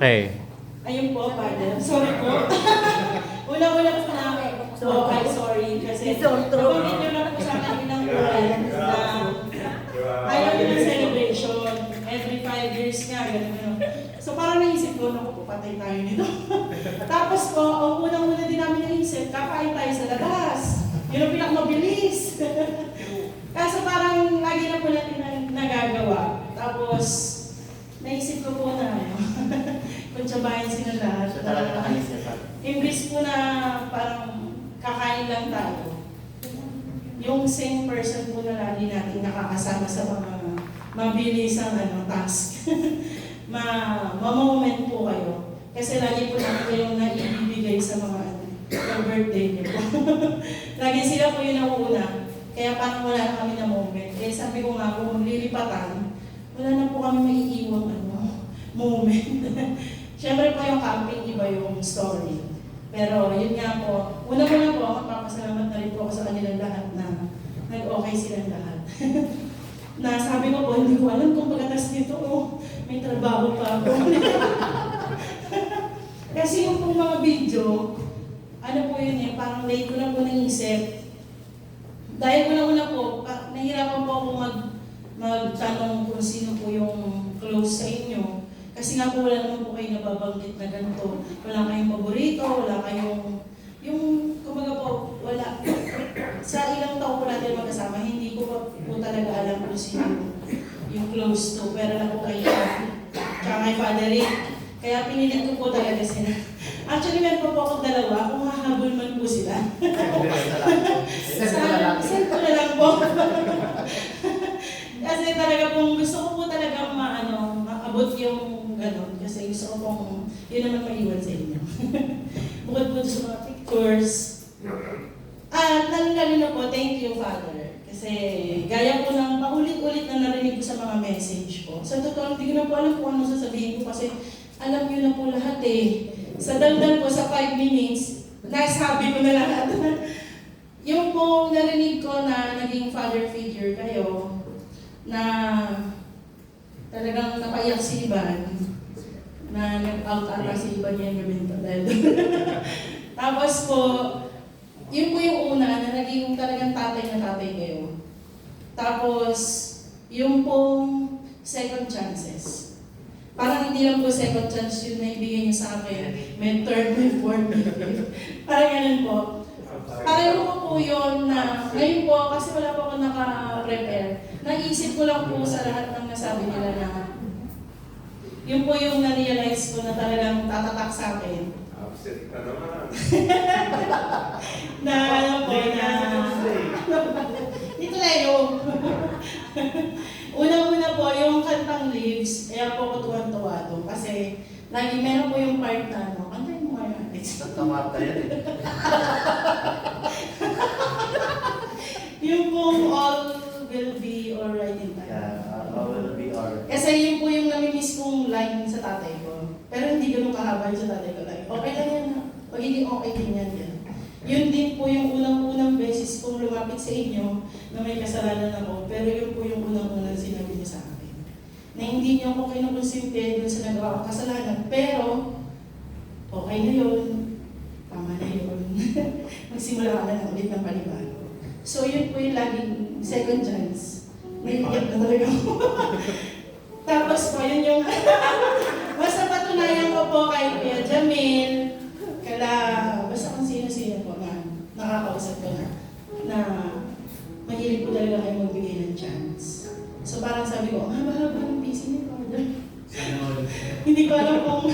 Okay. Ayun po, Father. Sorry po. Una-una po na ay sorry. Kasi nabanggit nyo lang po sa akin ng oras na ayaw nyo ng celebration. Every 5 years nga, gano'n. So parang naisip ko, naku po, patay tayo nito. Tapos po, ang unang-una din namin naisip, kakain tayo sa labas. Yun ang pinakamabilis. Kaso parang lagi na po natin nagagawa. Tapos, naisip ko po na, kuntsabahin sila lahat. So talaga nakaisip pa. Imbis po na parang kakain lang tayo. Yung same person po na lagi natin nakakasama sa mga mabilisang task. Ma-moment po kayo. Kasi lagi po natin kayong naibibigay sa mga yung birthday niyo po. Lagi sila po yung nauuna. Kaya parang wala na kami na moment. Eh sabi ko nga po, maglilipatan, wala na po kami maiiwang moment. Siyempre po yung camping, iba yung story. Pero yun nga po, una-una po, magpapasalamat na rin po ako sa kanilang lahat na nag-okay silang lahat. Na sabi ko po, hindi ko alam kung pagkatas nito, may trabaho pa ako. Kasi yung pong mga video, ano po yun parang late ko lang po naisip. Dahil una-una po, nahirapan po ako magtanong kung sino po yung close sa inyo. Kasi nga po wala naman po kayo nababanggit na ganito. Wala kayong paborito, wala kayong, kumbaga po, wala. Sa ilang taon po natin magkasama, hindi ko po talaga alam kung sino yung close to. Pero na po kayo, tsaka kay Father Rick. Kaya pinilit ko po talaga sila. Actually, meron po akong dalawa, kung hahabol man po sila. Send ko na lang po. Kasi talaga pong gusto ko po talaga maabot yung gano'n. Kasi gusto ko pong yun naman maiwan sa inyo. Bukod po sa mga pictures. At lalo na po, thank you, Father. Kasi gaya po ng paulit-ulit na narinig ko sa mga message po. Sa totoo, hindi ko na po alam kung ano sasabihin ko kasi alam niyo na po lahat Sa daldal po sa 5 minutes, nasabi ko na lahat. Yung po narinig ko na naging father figure kayo, na talagang napaiyak si Ivan, na nag-out ata si Ivan yung gabi nito dahil Tapos po, yun po yung una na naging talagang tatay na tatay kayo. Tapos, yung pong second chances. Parang hindi lang po second chance yun na ibigay niyo sa akin. May third, may fourth, may fifth. Parang ganun po. Pareho ko po yun na, ngayon po, kasi wala pa ako naka-prepare, naisip ko lang po sa lahat ng nasabi nila na yun po yung na-realize ko na talagang tatatak sa akin. Upset ka naman. Na alam po na... Dito na yun. Unang-una po, yung kantang Leaves, kaya po ko tuwan-tuwa to. Kasi lagi meron po yung part na kantayin mo kayo, Alex. Nagkamata yan Yung pong all will be alright in time. Yeah, all will be alright. Kasi yun po yung namimiss kong line sa tatay ko. Pero hindi ganun kahaba yung sa tatay ko. Like, okay lang yan. Magiging okay din yan. Yun din po yung unang-unang beses kong lumapit sa inyo na may kasalanan ako. Pero yun po yung unang-unang sinabi niyo sa akin. Na hindi niyo ako kinukonsimple dun sa nagawa kong kasalanan. Pero, okay na yun. Tama na yun. Magsimula ka na ulit ng panibago. So yun po yung laging second chance. Naiiyak na talaga ako. Tapos po, yun yung basta patunayan ko po kay Kuya Jamil, basta kung sino-sino po na nakakausap ko na mahilig po talaga kayo magbigay ng chance. So parang sabi ko, ang haba-haba ng PC ni Father. Hindi ko alam kung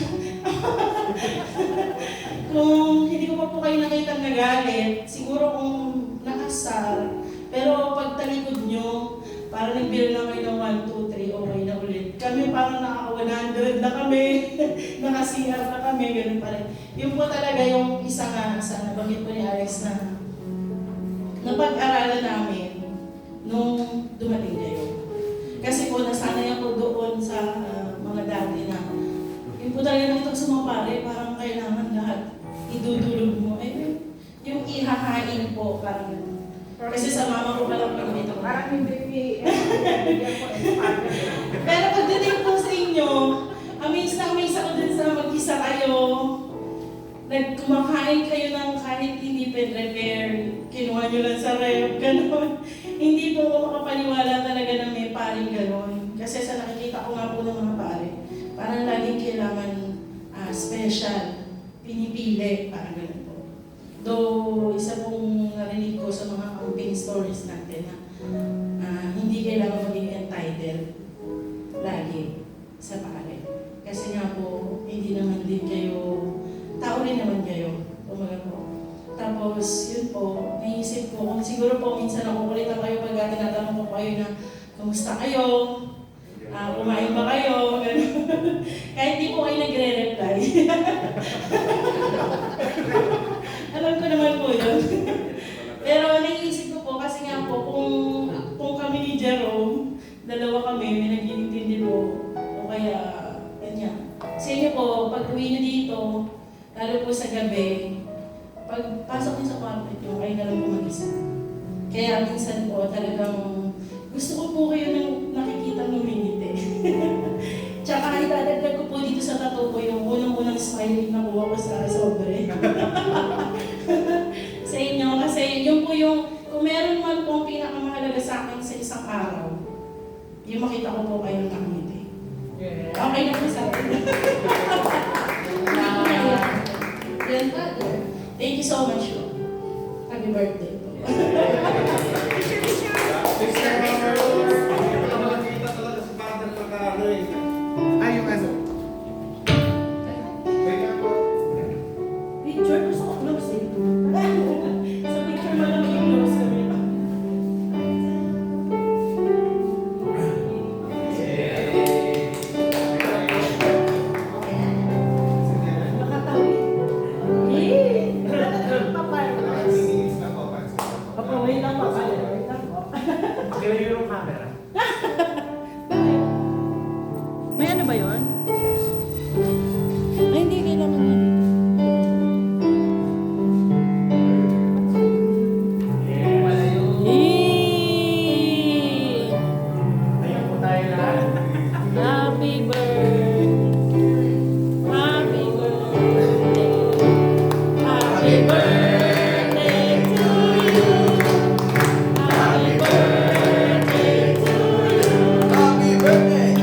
hindi ko pa po kayo nakita nagalit, siguro kung nakasal, pero pag talikod nyo, parang nag-bill na kayo ng 1, 2, 3, okay na ulit. Kami parang nakaka-100 na kami, nakasiyar na kami, ganun pa rin. Yun po talaga yung isa nga sa nabanggit po ni Alex na napag-aralan namin nung dumating kayo. Kasi po nasanay ako doon sa mga dati na yun po talaga nakita ko sa mga pare, parang kailangan lahat idudulog mo. Yung ihahain po, parang ganun. Kasi sa mama ko palang dito. Parang yung baby, Pero pagdating po sa inyo, amaze na amaze ako din sa kayo, nagkumakain kayo ng kahit hindi prepare, kinuha nyo lang sa ref, gano'n. Hindi po ako makapaniwala talaga na may paring gano'n. Kasi sa nakikita ko nga po ng mga pare, parang laging kailangan special, pinipili, parang gano'n po. Though, isa pong narinig ko sa mga camping stories natin na hindi kailangan maging entitled lagi sa pare. Kasi nga po, hindi naman din kayo, tao rin naman kayo, umaga po. Tapos, yun po, naisip ko, kung siguro po minsan nakukulitan kayo pag tinatanong ko kayo na, kumusta kayo? Kumain ba kayo? Kahit di po kayo nagre-reply. Alam ko naman po yun. Pero naisip ko po, kasi nga po, kung kami ni Jerome, dalawa kami, may nag-intindi po, o kaya, ganyan. Sa inyo po, pag uwi nyo dito, lalo po sa gabi, pag pasok nyo sa kwarto nyo, kayo na lang po mag-isa. Kaya minsan po, talagang gusto ko po kayo nang nakikita ngumingiti. Tsaka idadagdag ko po dito sa tattoo ko yung unang-unang smile na nakuha ko sa sobre. Sa inyo, kasi yun po yung, kung meron man po ang pinakamahalaga sa akin sa isang araw, yung makita ko po kayo nakangiti. Okay na po sa akin. Grandfather, thank you so much po. Happy birthday po. Ay, yung ano? Picture, gusto ko close eh. Sa picture mo lang yung close kami. Nakatawi. Eh! Papal. Papa, wait lang papal. Wait lang po. Kaya yung camera. May ano ba yun? Ay, hindi kailangan yun. Ayun po tayo lahat. Happy birthday. Happy birthday. Happy birthday to you. Happy birthday to you. Happy birthday!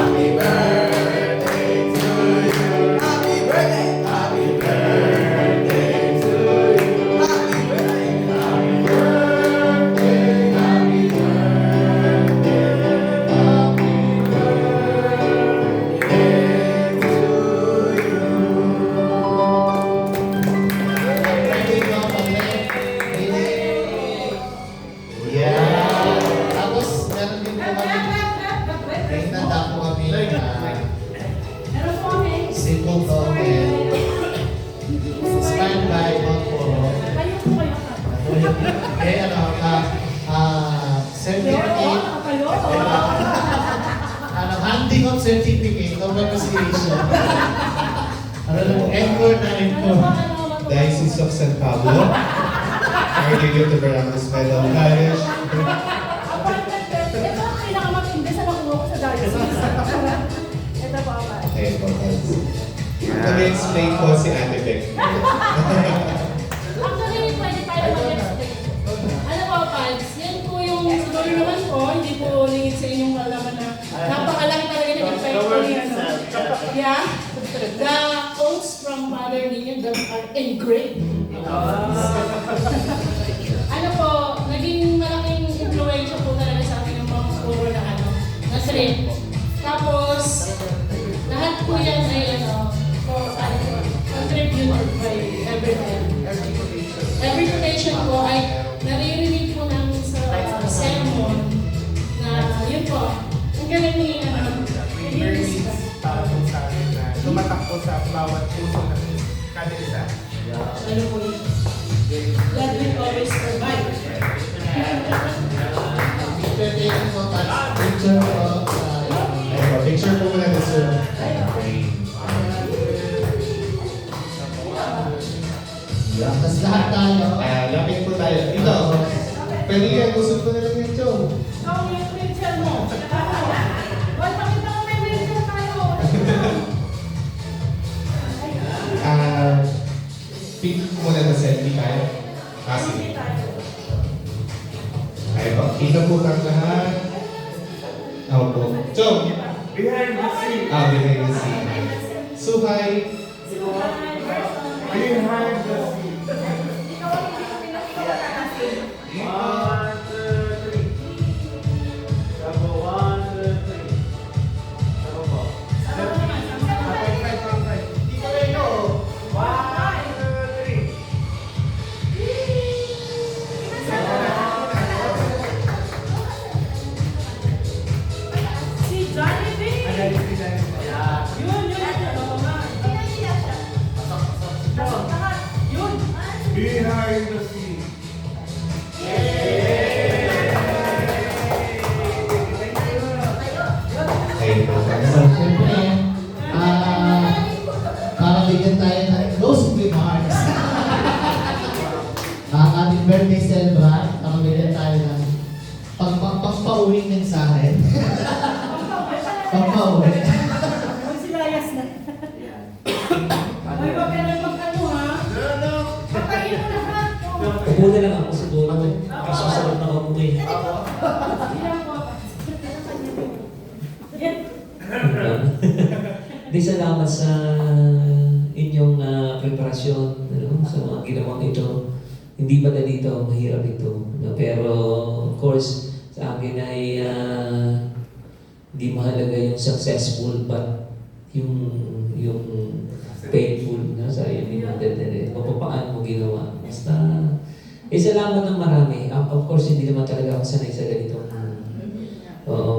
Happy birthday. Happy birthday. Happy birthday to you. Happy birthday to you. Happy birthday. Happy birthday to you. Happy birthday. Happy birthday. Happy birthday. Yeah. Tapos, meron din po kami, may tanda po kami na Ano po kami? simple comment inspired by Mount Poro. Kayo po kayo ka. Eh, ano, certificate, handing of certificate of appreciation. Ano na po, encore na encore. Diocese of San Pablo, Our Lady of the Barangos Medal Parish, Ito ang pinakamatindi sa nakuha ko sa diocese. Ito po ako. ayun po, guys. Nag-explain po si Ate Beck. Actually, pwede tayo mag-explain. Ano po, Pads? Yan po yung siguro naman po, hindi po lingid sa inyong kalaman na napakalaki talaga ng effect po niya. No? Yeah? The quotes from Mother Ninyo that are engraved. Ano po, naging malaking influensya po talaga sa akin yung mga puro na na thread. Tapos, lahat po yan ay contributed by everyone. Every quotation po ay naririnig po namin sa sermon na yun po, ang galing ni Burmese para po sa akin na tumatak po sa bawat puso ng kada isa. ano po yun? God will always provide. Picture taken po, picture po. Ayun po, picture po muna ni Sir. Tapos lahat tayo. Lapit po tayo. Dito. Pwede yan, gusto ko na lang yung Chong. Ikaw yung wheelchair mo. Wala, pakita mo may wheelchair tayo. Pick muna na selfie tayo. Sige. Ayun. Kita po ang lahat. Opo. Chong! Behind the scene. Behind the scene. Suhay! Behind the scene. 1, 2, 3. Double 1, 2, 3. Double po. Dito kayo. 1, 2, 3. Si Johnny B. Ayan, ayan. Yun. Oo nga. Yun. Behind the scene. Ayun po. So, siyempre, para bigyan tayo ng closing remarks. Ang ating birthday celebrant, bigyan tayo ng pagpauwing mensahe. Pagpauwi. Magsilayas na. Ay, wag ka lang mag-ano ha. Patayin mo lahat. Upo na lang ako siguro. Kaso sarap na ako eh. Ilang po pa. Yan. Di salamat sa inyong preparasyon sa mga ginawang ito. Hindi ba dito, mahirap ito. Pero of course, sa akin ay hindi mahalaga yung successful but yung painful na sa iyo ni Mother kung paano mo ginawa. Basta, salamat ng marami. Of course, hindi naman talaga ako sanay sa ganito.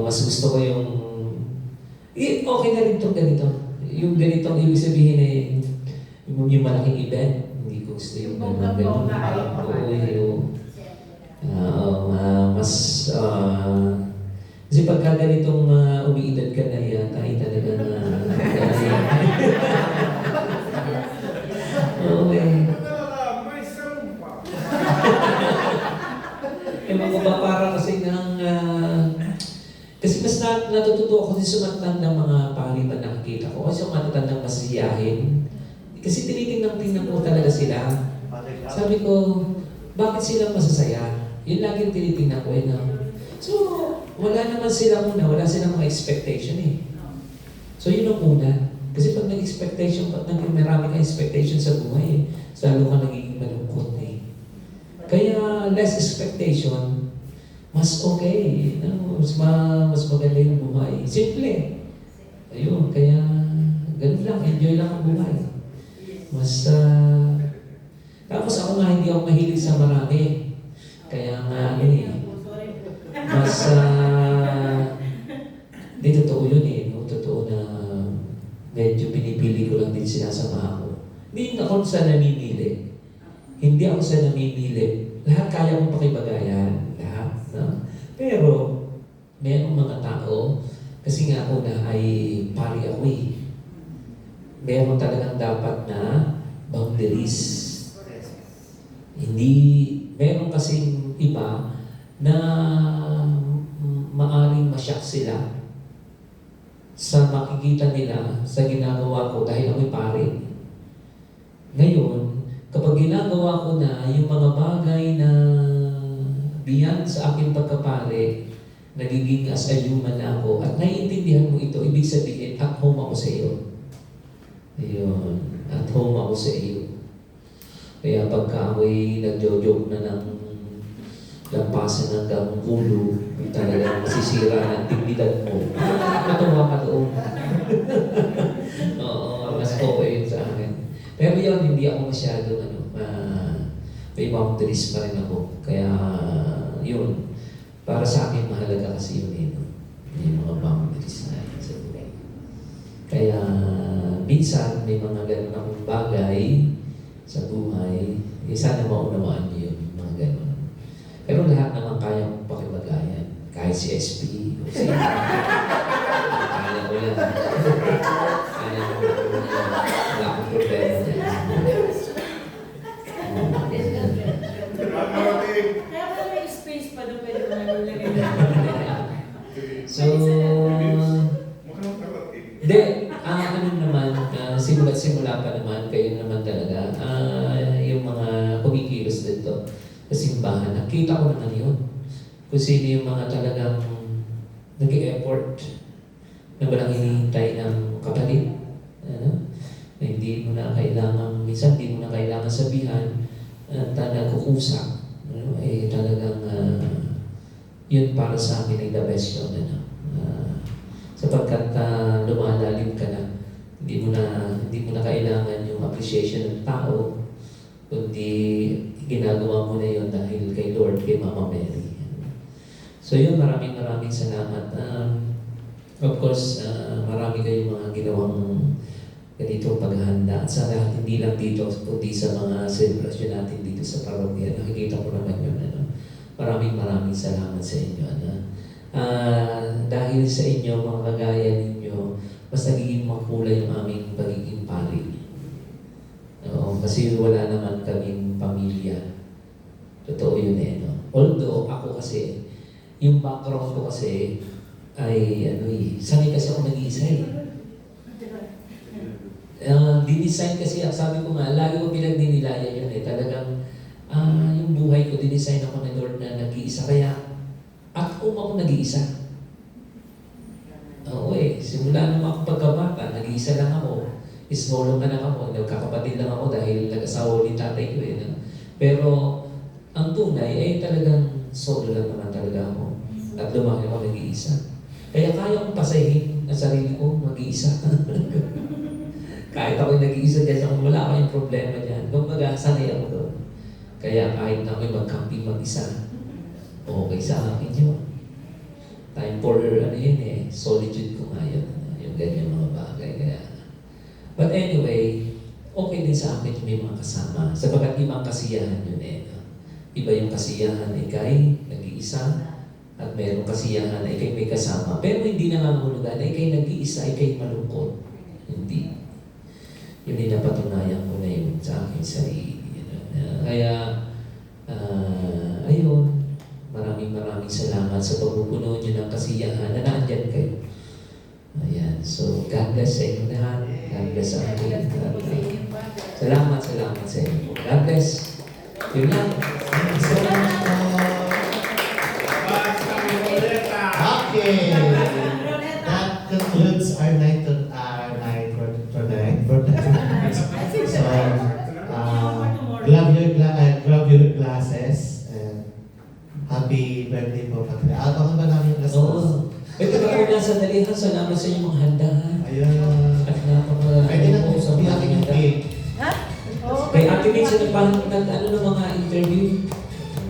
Mas gusto ko yung okay na rin itong ganito. Yung ganitong ibig sabihin yung malaking event. Hindi ko gusto yung ganito. Kasi pagka ganitong umiidad ka na yan, tayo talaga na May sound pa. Ewan ko ba para kasi kasi mas natututo ako din sumatang ng mga pangaliban na nakikita ko. Kasi yung matatandang masiyahin. Kasi tinitingnan ko talaga sila. Sabi ko, bakit sila masasaya? Yun lagi tinitingnan ko na. So, wala naman sila wala silang mga expectation eh. So yun ang una. Kasi pag nag-expectation, pag marami kang expectation sa buhay, lalo ka nagiging malungkot eh. Kaya less expectation, mas okay. Mas maganda yung buhay. Simple. Ayun, kaya ganun lang. Enjoy lang ang buhay. Tapos ako nga, hindi ako mahilig sa marami. Kaya nga, di totoo yun eh. Totoo na medyo pinipili ko lang din sinasama ako. Hindi ako sa namimili. Hindi ako sa namimili. Lahat kaya kong pakibagayan. Lahat. No? Pero, mayroong mga tao, kasi nga ako na ay pari ako eh. Meron talagang dapat na boundaries. Hindi, meron kasing iba na maaring masyak sila sa makikita nila sa ginagawa ko dahil ako'y pare. Ngayon, kapag ginagawa ko na yung mga bagay na beyond sa aking pagkapare, nagiging as a human na ako at naiintindihan mo ito, ibig sabihin, at home ako sa iyo. Ayun, at home ako sa iyo. Kaya pagka ako'y nagjo-joke na ng lampasan hanggang ulo, talagang masisira ng dignidad mo. Matawa ka doon. Oo, mas okay yun sa akin. Pero yun, hindi ako masyado, may boundaries pa rin ako. Kaya, yun, para sa akin, mahalaga kasi yun yung mga boundaries na yun sa buhay. Kaya, minsan, may mga ganun akong bagay sa buhay, sana maunawaan niyo yung mga ganun. Pero lahat naman kaya mong pakibagayan. Kahit si SP, o si kaya ko yan. Kaya ko yan. Wala akong problema dyan. Hindi, ano naman, simula pa naman, kayo naman talaga, yung mga kumikilos dito sa simbahan, nakita ko naman yun. Kung sino yung mga talagang nag-e-effort na walang hinihintay ng kapatid. Ano? Na hindi mo na kailangan, minsan hindi mo na kailangan sabihan at nagkukusa. Ano? Talagang yun para sa akin ay the best yun. Ano? Sapagkat lumalalim ka na, hindi mo na kailangan yung appreciation ng tao, kundi ginagawa mo na yun dahil kay Lord, kay Mama Mary. So yun, maraming salamat. Of course, marami kayong mga ginawang ganito paghahanda. At sa lahat, hindi lang dito, kundi sa mga celebration natin dito sa parokya. Nakikita ko naman yun. Ano? Maraming salamat sa inyo. Ano? Dahil sa inyo, mga kagaya ninyo, mas nagiging makulay yung aming pagiging pari. Kasi wala naman kaming pamilya. Totoo yun no? Although, ako kasi, yung background ko kasi, ay sanay kasi ako nag-iisa dinesign kasi, sabi ko nga, lagi ko pinagdinilaya yun talagang, yung buhay ko, dinesign ako ng Lord na nag-iisa. Kaya, ako nag-iisa. Oo simula nung ako pagkabata, nag-iisa lang ako. Small na lang ako, nagkakapatid lang ako dahil nag-asawa ni tatay ko no? Pero, ang tunay ay talagang solo lang naman talaga ako. At lumaki ako nag-iisa. Kaya kaya kong pasahin ang sarili ko mag-iisa. Kahit ako'y nag-iisa dyan, wala akong problema dyan. Kumbaga, sanay ako doon. Kaya kahit na ako'y mag-camping mag-isa, okay sa akin yun. Time for, solitude ko nga yun. Yung ganyan mga bagay. Kaya. But anyway, okay din sa akin yung may mga kasama. Sabagat ibang kasiyahan yun Iba yung kasiyahan ikay nag-iisa at mayroong kasiyahan na ikay may kasama. Pero hindi nangangahulugan na ikay nag-iisa, ikay malungkot. Hindi. Yun ay napatunayan ko na yun sa aking sarili. Kaya, ayun, maraming salamat sa pagpupuno nyo ng kasiyahan na naandyan kayo. Ayan. So, God bless sa inyo lahat. God bless sa akin. Salamat sa inyo. God bless. Yun lang. Thank you so much po. Okay. That concludes our night for tonight. So, grab your glasses and happy birthday po, Patrick. Abangan ba namin yung glasses? Oo. Ito ba po nasa dalihan? Salamat sa inyong mga handa. Ayun. At napaka... Pwede na po sabihin natin yung cake. Kay Ate Mitch, ng mga interview.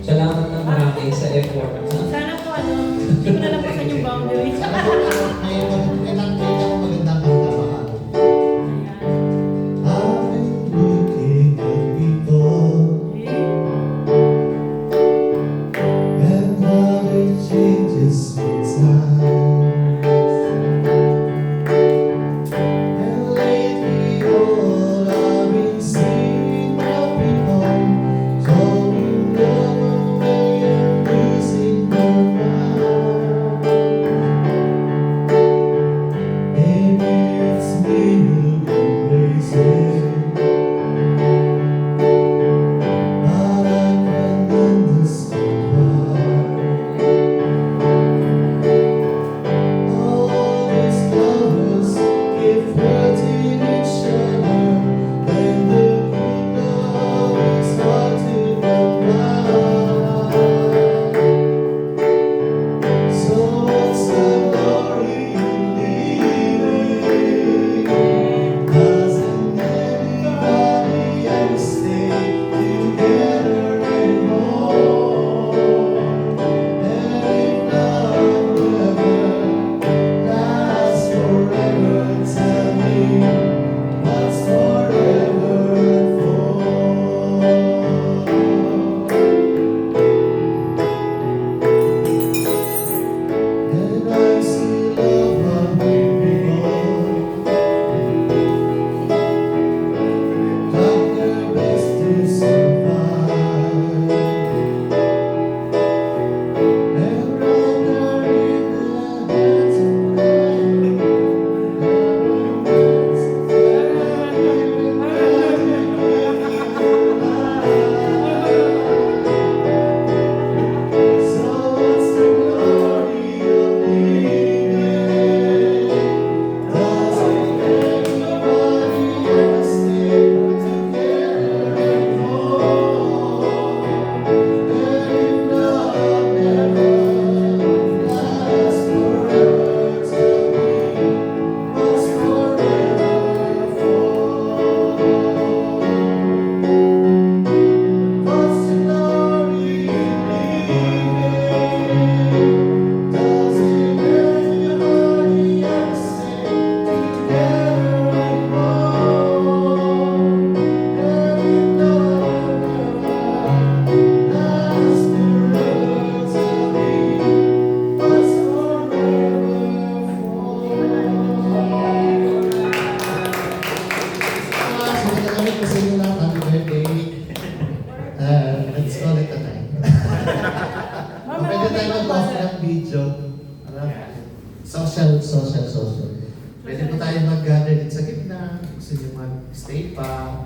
Salamat ng marami sa effort. Sana po hindi ko nalampasan yung boundaries. May nakita ko magandang kanta ba? I'm looking at people and how it changes with time. And lately all I've been seeing are people falling down and losing their mind. Maraming po sa inyo lang. Happy birthday. Let's call it a night. Pwede tayo mag-off ng video. Social. Pwede po tayo mag-gather din sa gitna. Gusto nyo mag-stay pa.